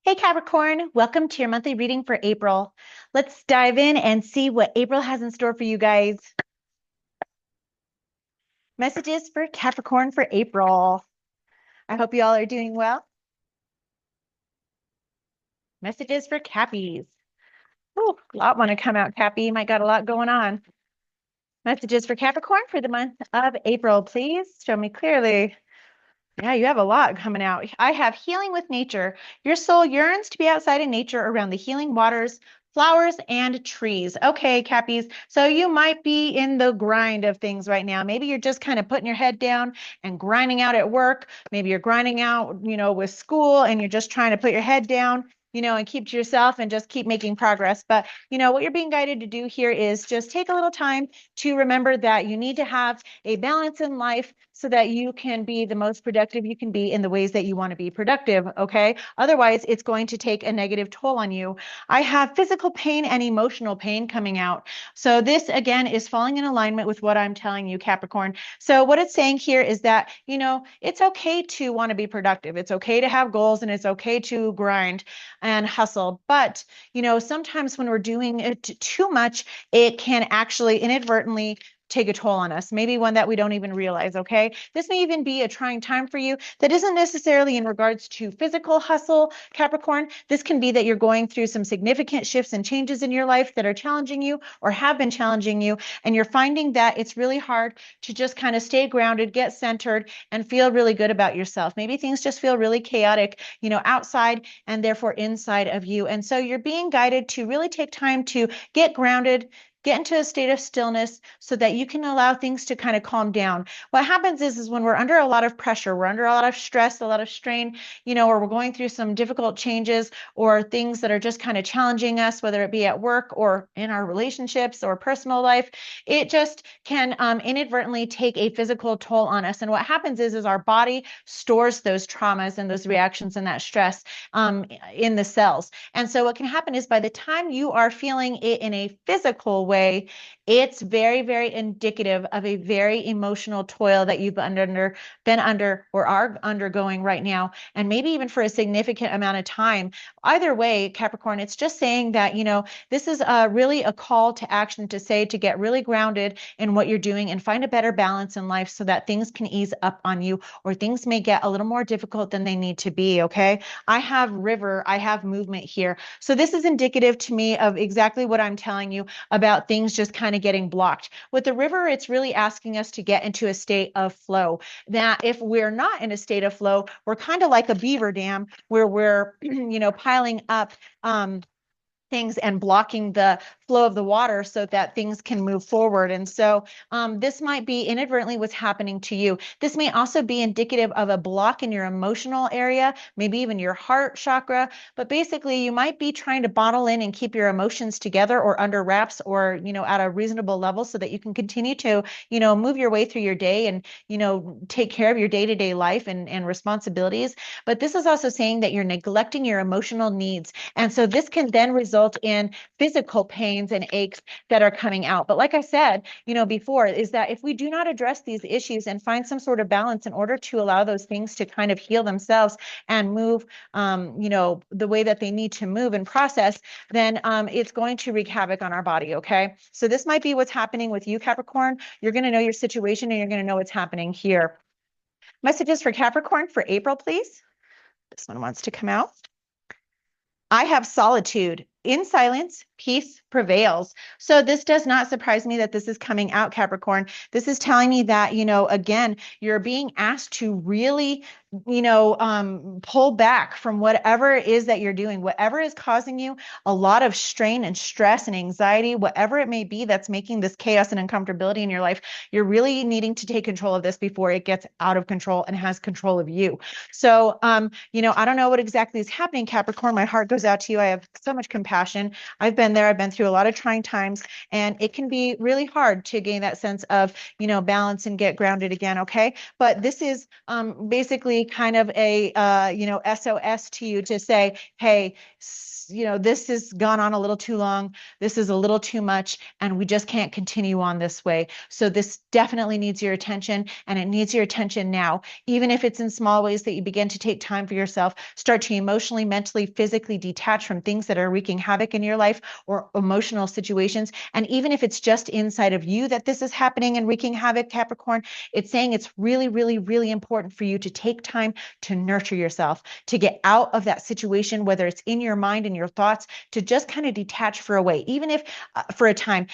Hey Capricorn, welcome to your monthly reading for April. Let's dive in and see what April has in store for you guys. Messages for Capricorn for April. I hope you all are doing well. Messages for Cappies. Oh, a lot want to come out, Cappy. You might got a lot going on. Messages for Capricorn for the month of April, please. Show me clearly. Yeah, you have a lot coming out. I have healing with nature. Your soul yearns to be outside in nature around the healing waters, flowers, and trees. Okay, Cappies. So you might be in the grind of things right now. Maybe you're just kind of putting your head down and grinding out at work. Maybe you're grinding out, with school and you're just trying to put your head down. And keep to yourself and just keep making progress. But, what you're being guided to do here is just take a little time to remember that you need to have a balance in life so that you can be the most productive you can be in the ways that you want to be productive, okay? Otherwise, it's going to take a negative toll on you. I have physical pain and emotional pain coming out. So this, again, is falling in alignment with what I'm telling you, Capricorn. So what it's saying here is that, it's okay to want to be productive. It's okay to have goals and it's okay to grind and hustle. But, sometimes when we're doing it too much, it can actually inadvertently take a toll on us, maybe one that we don't even realize, okay? This may even be a trying time for you that isn't necessarily in regards to physical hustle, Capricorn. This can be that you're going through some significant shifts and changes in your life that are challenging you or have been challenging you, and you're finding that it's really hard to just kind of stay grounded, get centered, and feel really good about yourself. Maybe things just feel really chaotic, outside and therefore inside of you. And so you're being guided to really take time to get grounded, get into a state of stillness so that you can allow things to kind of calm down. What happens is when we're under a lot of pressure, we're under a lot of stress, a lot of strain, or we're going through some difficult changes or things that are just kind of challenging us, whether it be at work or in our relationships or personal life, it just can inadvertently take a physical toll on us. And what happens is our body stores those traumas and those reactions and that stress in the cells. And so what can happen is by the time you are feeling it in a physical way, it's very, very indicative of a very emotional toil that you've been under or are undergoing right now, and maybe even for a significant amount of time. Either way, Capricorn, it's just saying that, this is really a call to action to say to get really grounded in what you're doing and find a better balance in life so that things can ease up on you or things may get a little more difficult than they need to be, okay? I have river, I have movement here. So this is indicative to me of exactly what I'm telling you about things just kind of getting blocked. With the river, it's really asking us to get into a state of flow. That if we're not in a state of flow, we're kind of like a beaver dam where we're, piling up things and blocking the flow of the water so that things can move forward. And so this might be inadvertently what's happening to you. This may also be indicative of a block in your emotional area, maybe even your heart chakra. But basically, you might be trying to bottle in and keep your emotions together or under wraps or, at a reasonable level so that you can continue to, move your way through your day and, take care of your day-to-day life and responsibilities. But this is also saying that you're neglecting your emotional needs. And so this can then result in physical pains and aches that are coming out. But like I said, before, is that if we do not address these issues and find some sort of balance in order to allow those things to kind of heal themselves and move, the way that they need to move and process, then it's going to wreak havoc on our body, okay? So this might be what's happening with you, Capricorn. You're going to know your situation and you're going to know what's happening here. Messages for Capricorn for April, please. This one wants to come out. I have solitude. In silence, peace prevails. So this does not surprise me that this is coming out, Capricorn. This is telling me that, again, you're being asked to really, pull back from whatever it is that you're doing, whatever is causing you a lot of strain and stress and anxiety, whatever it may be that's making this chaos and uncomfortability in your life. You're really needing to take control of this before it gets out of control and has control of you. So, I don't know what exactly is happening, Capricorn. My heart goes out to you. I have so much compassion. I've been there. I've been through through a lot of trying times, and it can be really hard to gain that sense of, balance and get grounded again. Okay. But this is basically kind of a, SOS to you to say, hey, this has gone on a little too long. This is a little too much, and we just can't continue on this way. So this definitely needs your attention, and it needs your attention now. Even if it's in small ways that you begin to take time for yourself, start to emotionally, mentally, physically detach from things that are wreaking havoc in your life or emotional situations. And even if it's just inside of you that this is happening and wreaking havoc, Capricorn, it's saying it's really, really, really important for you to take time to nurture yourself, to get out of that situation, whether it's in your mind and your thoughts, to just kind of detach for a way, even if for a time.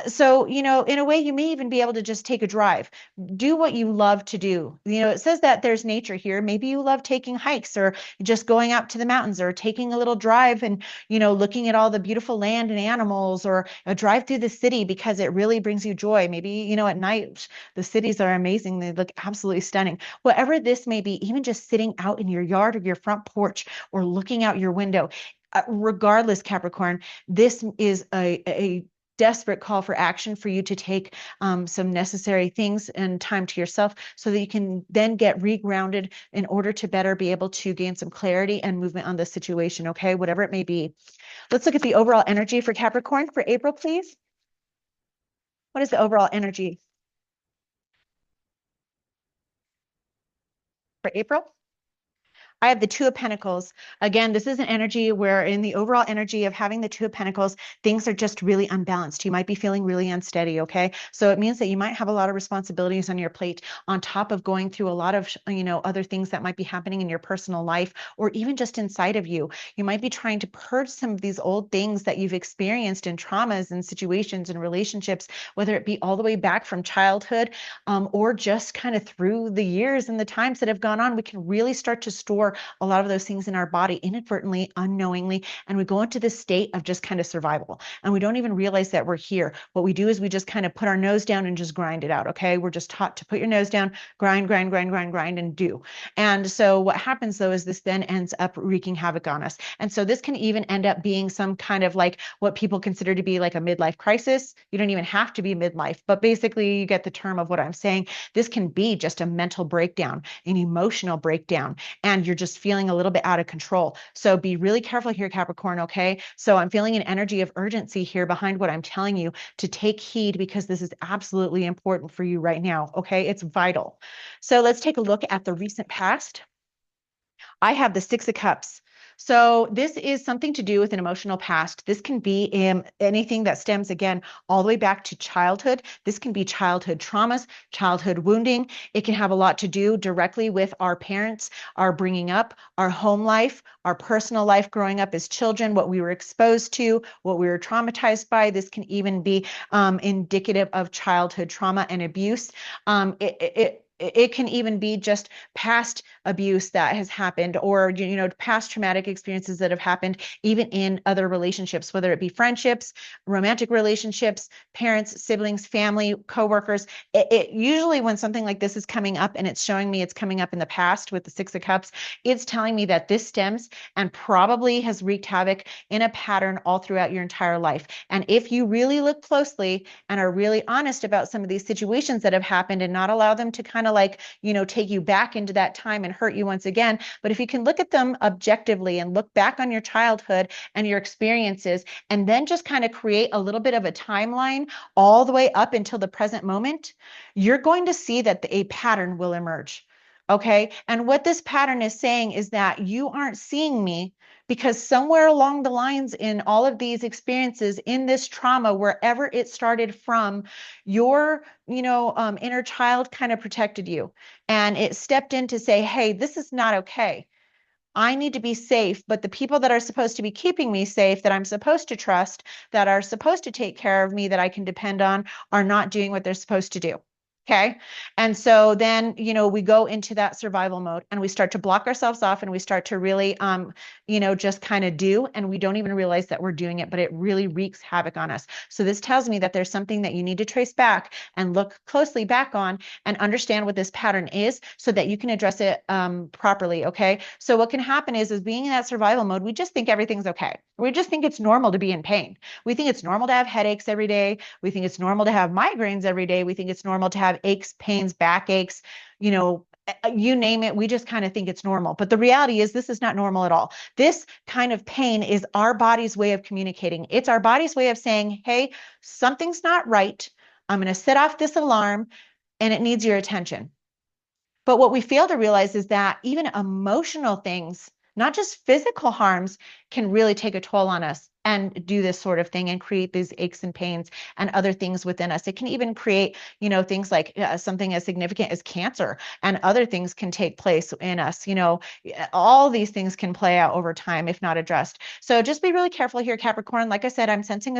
So, in a way, you may even be able to just take a drive, do what you love to do. It says that there's nature here. Maybe you love taking hikes or just going out to the mountains or taking a little drive and, looking at all the beautiful land and animals, or a drive through the city because it really brings you joy. Maybe, at night, the cities are amazing. They look absolutely stunning. Whatever this may be, even just sitting out in your yard or your front porch or looking out your window, regardless, Capricorn, this is a desperate call for action for you to take some necessary things and time to yourself so that you can then get regrounded in order to better be able to gain some clarity and movement on the situation, okay? Whatever it may be. Let's look at the overall energy for Capricorn for April, please. What is the overall energy for April? I have the Two of Pentacles. Again, this is an energy where in the overall energy of having the Two of Pentacles, things are just really unbalanced. You might be feeling really unsteady, okay? So it means that you might have a lot of responsibilities on your plate on top of going through a lot of, other things that might be happening in your personal life or even just inside of you. You might be trying to purge some of these old things that you've experienced in traumas and situations and relationships, whether it be all the way back from childhood or just kind of through the years and the times that have gone on. We can really start to store a lot of those things in our body inadvertently, unknowingly, and we go into this state of just kind of survival. And we don't even realize that we're here. What we do is we just kind of put our nose down and just grind it out, okay? We're just taught to put your nose down, grind, grind, grind, grind, grind, and do. And so what happens though is this then ends up wreaking havoc on us. And so this can even end up being some kind of like what people consider to be like a midlife crisis. You don't even have to be midlife, but basically you get the term of what I'm saying. This can be just a mental breakdown, an emotional breakdown, and you're just feeling a little bit out of control. So be really careful here, Capricorn, okay? So I'm feeling an energy of urgency here behind what I'm telling you to take heed because this is absolutely important for you right now, okay? It's vital. So let's take a look at the recent past. I have the Six of Cups. So this is something to do with an emotional past. This can be anything that stems, again, all the way back to childhood. This can be childhood traumas, childhood wounding. It can have a lot to do directly with our parents, our bringing up, our home life, our personal life growing up as children, what we were exposed to, what we were traumatized by. This can even be indicative of childhood trauma and abuse. It can even be just past abuse that has happened or, past traumatic experiences that have happened even in other relationships, whether it be friendships, romantic relationships, parents, siblings, family, coworkers. It usually when something like this is coming up and it's showing me it's coming up in the past with the Six of Cups, it's telling me that this stems and probably has wreaked havoc in a pattern all throughout your entire life. And if you really look closely and are really honest about some of these situations that have happened and not allow them to kind of like, take you back into that time and hurt you once again. But if you can look at them objectively and look back on your childhood and your experiences, and then just kind of create a little bit of a timeline all the way up until the present moment, you're going to see that a pattern will emerge. Okay. And what this pattern is saying is that you aren't seeing me because somewhere along the lines in all of these experiences in this trauma, wherever it started from, your, inner child kind of protected you and it stepped in to say, hey, this is not okay. I need to be safe, but the people that are supposed to be keeping me safe, that I'm supposed to trust, that are supposed to take care of me, that I can depend on, are not doing what they're supposed to do. Okay. And so then, we go into that survival mode and we start to block ourselves off and we start to really, just kind of do, and we don't even realize that we're doing it, but it really wreaks havoc on us. So this tells me that there's something that you need to trace back and look closely back on and understand what this pattern is so that you can address it properly. Okay. So what can happen is being in that survival mode, we just think everything's okay. We just think it's normal to be in pain. We think it's normal to have headaches every day. We think it's normal to have migraines every day. We think it's normal to have aches, pains, backaches, you name it. We just kind of think it's normal. But the reality is this is not normal at all. This kind of pain is our body's way of communicating. It's our body's way of saying, hey, something's not right. I'm going to set off this alarm and it needs your attention. But what we fail to realize is that even emotional things, not just physical harms, can really take a toll on us and do this sort of thing and create these aches and pains and other things within us. It can even create, things like something as significant as cancer, and other things can take place in us. All these things can play out over time if not addressed. So just be really careful here, Capricorn. Like I said, I'm sensing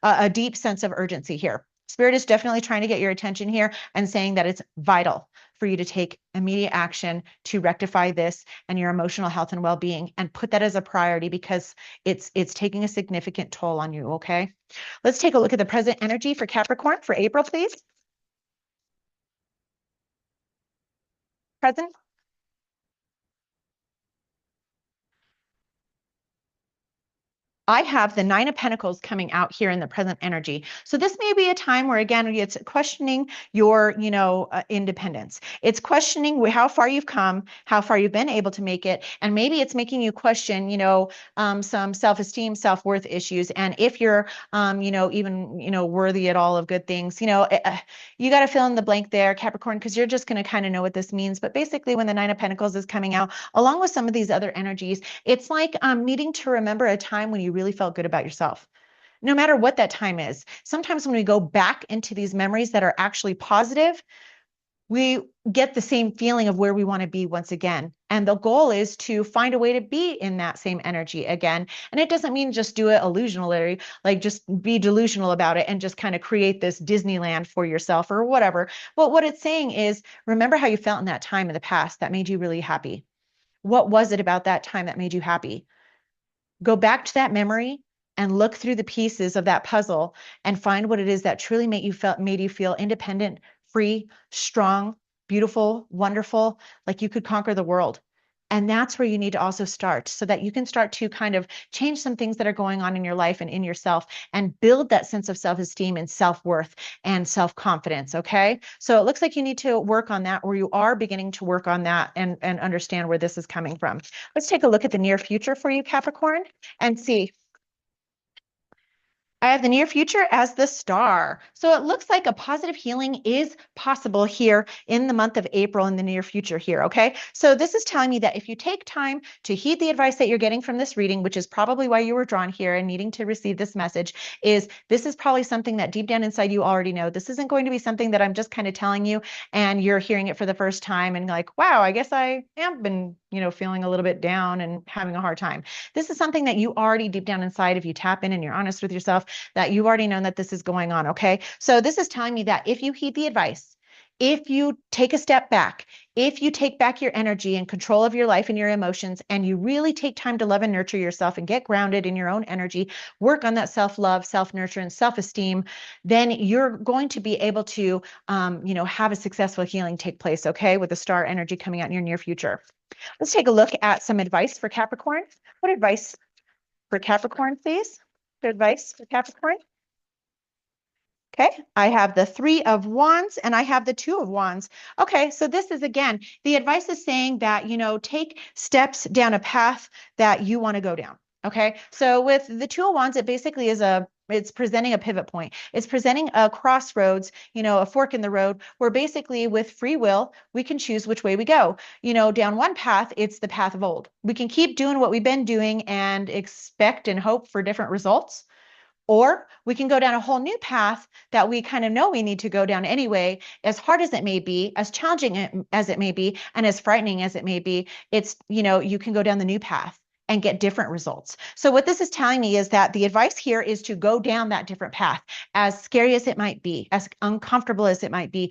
a deep sense of urgency here. Spirit is definitely trying to get your attention here and saying that it's vital for you to take immediate action to rectify this and your emotional health and well-being, and put that as a priority because it's taking a significant toll on you. Okay. Let's take a look at the present energy for Capricorn for April, please. Present. I have the Nine of Pentacles coming out here in the present energy. So this may be a time where, again, it's questioning your, independence. It's questioning how far you've come, how far you've been able to make it. And maybe it's making you question, some self-esteem, self-worth issues. And if you're, even, worthy at all of good things, you got to fill in the blank there, Capricorn, because you're just going to kind of know what this means. But basically, when the Nine of Pentacles is coming out, along with some of these other energies, it's like needing to remember a time when you really felt good about yourself, no matter what that time is. Sometimes when we go back into these memories that are actually positive, we get the same feeling of where we want to be once again. And the goal is to find a way to be in that same energy again. And it doesn't mean just do it illusionally, like just be delusional about it and just kind of create this Disneyland for yourself or whatever. But what it's saying is, remember how you felt in that time in the past that made you really happy. What was it about that time that made you happy? Go back to that memory and look through the pieces of that puzzle and find what it is that truly made you feel independent, free, strong, beautiful, wonderful, like you could conquer the world. And that's where you need to also start, so that you can start to kind of change some things that are going on in your life and in yourself, and build that sense of self-esteem and self-worth and self-confidence. Okay. So it looks like you need to work on that, or you are beginning to work on that, and understand where this is coming from. Let's take a look at the near future for you, Capricorn, and see. I have the near future as the star. So it looks like a positive healing is possible here in the month of April, in the near future here. Okay. So this is telling me that if you take time to heed the advice that you're getting from this reading, which is probably why you were drawn here and needing to receive this message, is this is probably something that deep down inside you already know. This isn't going to be something that I'm just kind of telling you and you're hearing it for the first time and like, wow, I guess I have been, feeling a little bit down and having a hard time. This is something that you already deep down inside, if you tap in and you're honest with yourself, that you've already known that this is going on. Okay. So this is telling me that if you heed the advice, if you take a step back, if you take back your energy and control of your life and your emotions, and you really take time to love and nurture yourself and get grounded in your own energy, work on that self-love, self-nurture, and self-esteem, then you're going to be able to, have a successful healing take place. Okay. With the star energy coming out in your near future. Let's take a look at some advice for Capricorn. What advice for Capricorn, please? Advice for Capricorn. Okay, I have the Three of Wands and I have the Two of Wands. Okay, so this is, again, the advice is saying that, take steps down a path that you want to go down. Okay, so with the Two of Wands, it basically is it's presenting a pivot point. It's presenting a crossroads, a fork in the road, where basically with free will, we can choose which way we go. Down one path, it's the path of old. We can keep doing what we've been doing and expect and hope for different results. Or we can go down a whole new path that we kind of know we need to go down anyway, as hard as it may be, as challenging as it may be, and as frightening as it may be. It's, you can go down the new path. and get different results. So what this is telling me is that the advice here is to go down that different path, as scary as it might be, as uncomfortable as it might be,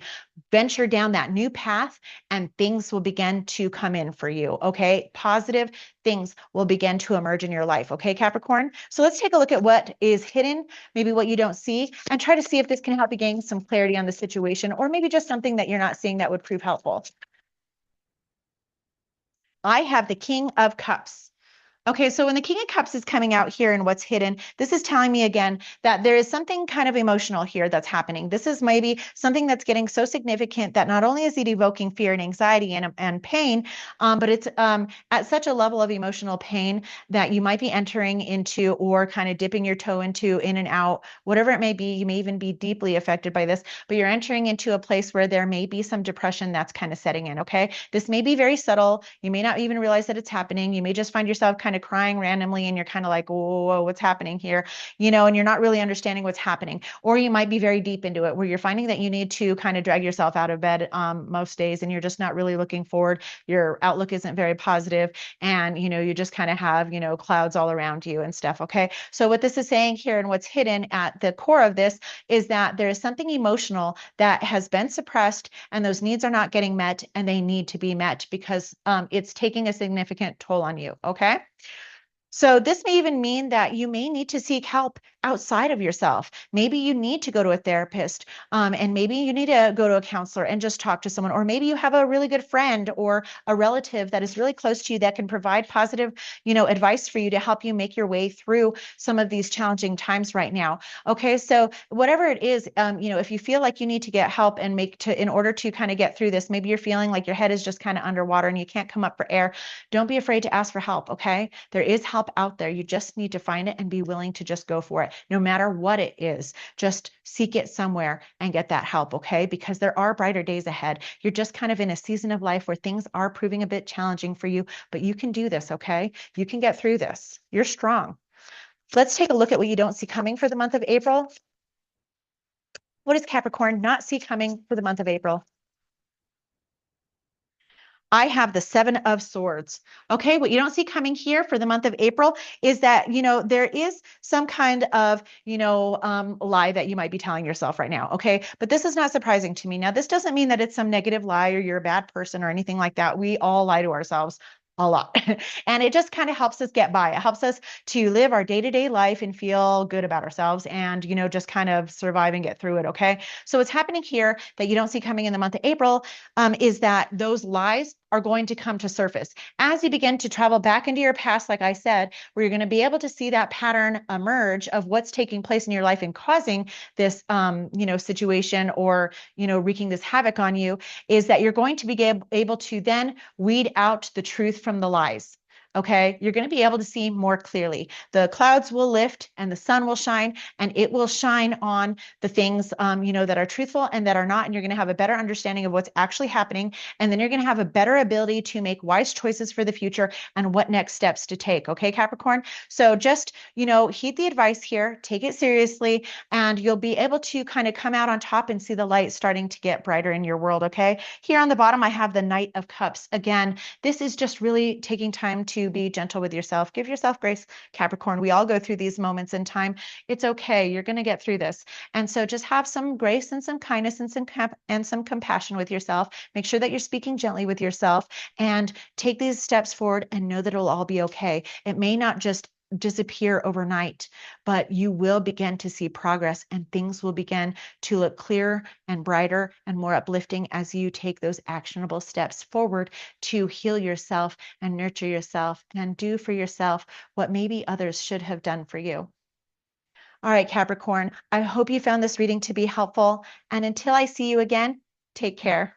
venture down that new path and things will begin to come in for you, okay? Positive things will begin to emerge in your life, okay, Capricorn? So let's take a look at what is hidden, maybe what you don't see, and try to see if this can help you gain some clarity on the situation, or maybe just something that you're not seeing that would prove helpful. I have the King of Cups. Okay, so when the King of Cups is coming out here and what's hidden, this is telling me again that there is something kind of emotional here that's happening. This is maybe something that's getting so significant that not only is it evoking fear and anxiety and pain, but it's at such a level of emotional pain that you might be entering into or kind of dipping your toe into, in and out, whatever it may be. You may even be deeply affected by this, but you're entering into a place where there may be some depression that's kind of setting in, okay? This may be very subtle. You may not even realize that it's happening. You may just find yourself kind of crying randomly and you're kind of like, whoa, what's happening here? And you're not really understanding what's happening. Or you might be very deep into it where you're finding that you need to kind of drag yourself out of bed most days and you're just not really looking forward. Your outlook isn't very positive and, you just kind of have, clouds all around you and stuff. Okay. So what this is saying here and what's hidden at the core of this is that there is something emotional that has been suppressed and those needs are not getting met and they need to be met because it's taking a significant toll on you. Okay. So this may even mean that you may need to seek help outside of yourself. Maybe you need to go to a therapist, and maybe you need to go to a counselor and just talk to someone, or maybe you have a really good friend or a relative that is really close to you that can provide positive, advice for you to help you make your way through some of these challenging times right now. Okay, so whatever it is, if you feel like you need to get help and in order to kind of get through this, maybe you're feeling like your head is just kind of underwater and you can't come up for air. Don't be afraid to ask for help. Okay, there is help out there. You just need to find it and be willing to just go for it. No matter what it is, just seek it somewhere and get that help, okay? Because there are brighter days ahead. You're just kind of in a season of life where things are proving a bit challenging for you, but you can do this, okay? You can get through this. You're strong. Let's take a look at what you don't see coming for the month of April. What does Capricorn not see coming for the month of April? I have the Seven of Swords. Okay, what you don't see coming here for the month of April is that, there is some kind of, lie that you might be telling yourself right now. Okay, but this is not surprising to me. Now, this doesn't mean that it's some negative lie or you're a bad person or anything like that. We all lie to ourselves a lot. And it just kind of helps us get by. It helps us to live our day-to-day life and feel good about ourselves and, just kind of survive and get through it. Okay. So what's happening here that you don't see coming in the month of April is that those lies are going to come to surface as you begin to travel back into your past, like I said, where you're going to be able to see that pattern emerge of what's taking place in your life and causing this, situation or, wreaking this havoc on you, is that you're going to be able to then weed out the truth from the lies. Okay, you're going to be able to see more clearly. The clouds will lift and the sun will shine, and it will shine on the things, that are truthful and that are not. And you're going to have a better understanding of what's actually happening. And then you're going to have a better ability to make wise choices for the future and what next steps to take. Okay, Capricorn. So just, heed the advice here, take it seriously, and you'll be able to kind of come out on top and see the light starting to get brighter in your world. Okay, here on the bottom, I have the Knight of Cups. Again, this is just really taking time to be gentle with yourself. Give yourself grace, Capricorn. We all go through these moments in time. It's okay. You're going to get through this. And so just have some grace and some kindness and some compassion with yourself. Make sure that you're speaking gently with yourself and take these steps forward and know that it'll all be okay. It may not just disappear overnight, but you will begin to see progress and things will begin to look clearer and brighter and more uplifting as you take those actionable steps forward to heal yourself and nurture yourself and do for yourself what maybe others should have done for you. All right, Capricorn, I hope you found this reading to be helpful. And until I see you again, take care.